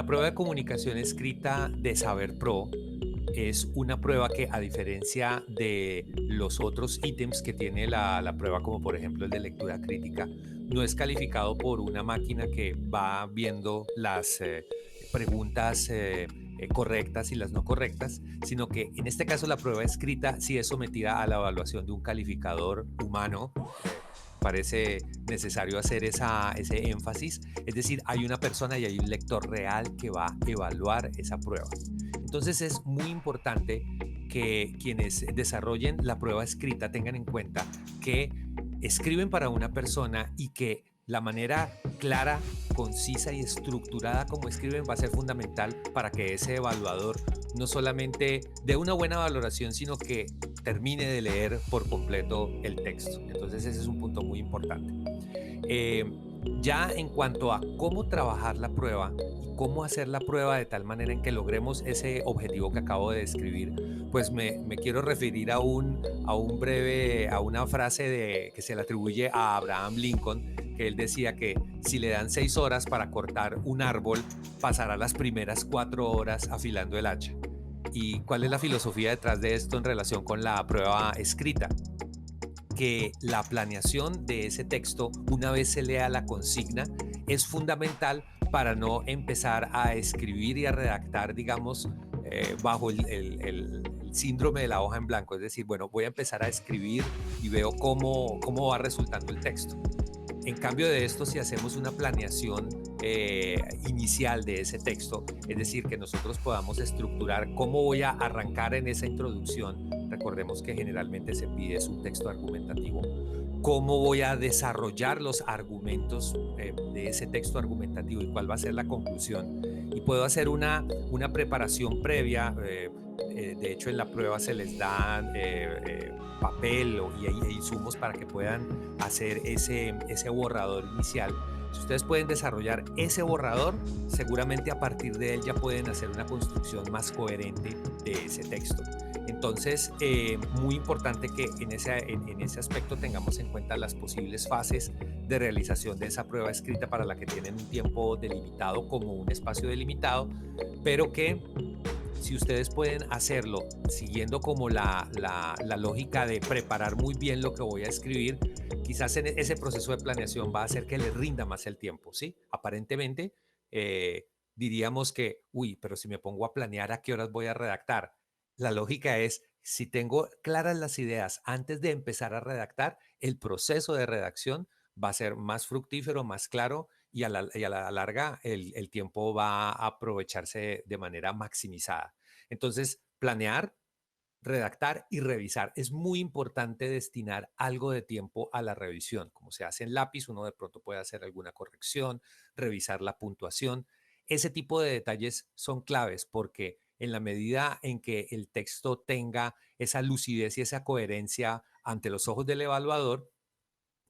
La prueba de comunicación escrita de Saber Pro es una prueba que, a diferencia de los otros ítems que tiene la prueba, como por ejemplo el de lectura crítica, no es calificado por una máquina que va viendo las preguntas correctas y las no correctas, sino que en este caso la prueba escrita sí es sometida a la evaluación de un calificador humano. Parece necesario hacer ese énfasis, es decir, hay una persona y hay un lector real que va a evaluar esa prueba. Entonces es muy importante que quienes desarrollen la prueba escrita tengan en cuenta que escriben para una persona y que la manera clara, concisa y estructurada como escriben va a ser fundamental para que ese evaluador no solamente dé una buena valoración, sino que termine de leer por completo el texto. Entonces ese es un punto muy importante. Eh, ya en cuanto a cómo trabajar la prueba y cómo hacer la prueba de tal manera en que logremos ese objetivo que acabo de describir, pues me quiero referir a una frase que se le atribuye a Abraham Lincoln, que él decía que si le dan 6 horas para cortar un árbol, pasará las primeras 4 horas afilando el hacha. ¿Y cuál es la filosofía detrás de esto en relación con la prueba escrita? Que la planeación de ese texto, una vez se lea la consigna, es fundamental para no empezar a escribir y a redactar, digamos, bajo el síndrome de la hoja en blanco. Es decir, bueno, voy a empezar a escribir y veo cómo va resultando el texto. En cambio de esto, si hacemos una planeación inicial de ese texto, es decir, que nosotros podamos estructurar cómo voy a arrancar en esa introducción, recordemos que generalmente se pide es un texto argumentativo, cómo voy a desarrollar los argumentos de ese texto argumentativo y cuál va a ser la conclusión. Y puedo hacer una preparación previa. De hecho, en la prueba se les da papel e insumos para que puedan hacer ese borrador inicial. Si ustedes pueden desarrollar ese borrador, seguramente a partir de él ya pueden hacer una construcción más coherente de ese texto. Entonces, muy importante que en ese aspecto tengamos en cuenta las posibles fases de realización de esa prueba escrita para la que tienen un tiempo delimitado como un espacio delimitado, pero que si ustedes pueden hacerlo siguiendo como la lógica de preparar muy bien lo que voy a escribir, quizás en ese proceso de planeación va a hacer que les rinda más el tiempo, ¿sí? Aparentemente, diríamos que, uy, pero si me pongo a planear a qué horas voy a redactar, la lógica es, si tengo claras las ideas antes de empezar a redactar, el proceso de redacción va a ser más fructífero, más claro y a la larga el tiempo va a aprovecharse de manera maximizada. Entonces, planear, redactar y revisar. Es muy importante destinar algo de tiempo a la revisión. Como se hace en lápiz, uno de pronto puede hacer alguna corrección, revisar la puntuación. Ese tipo de detalles son claves porque en la medida en que el texto tenga esa lucidez y esa coherencia ante los ojos del evaluador,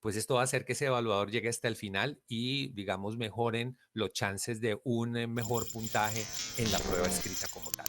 pues esto va a hacer que ese evaluador llegue hasta el final y, digamos, mejoren los chances de un mejor puntaje en la prueba escrita como tal.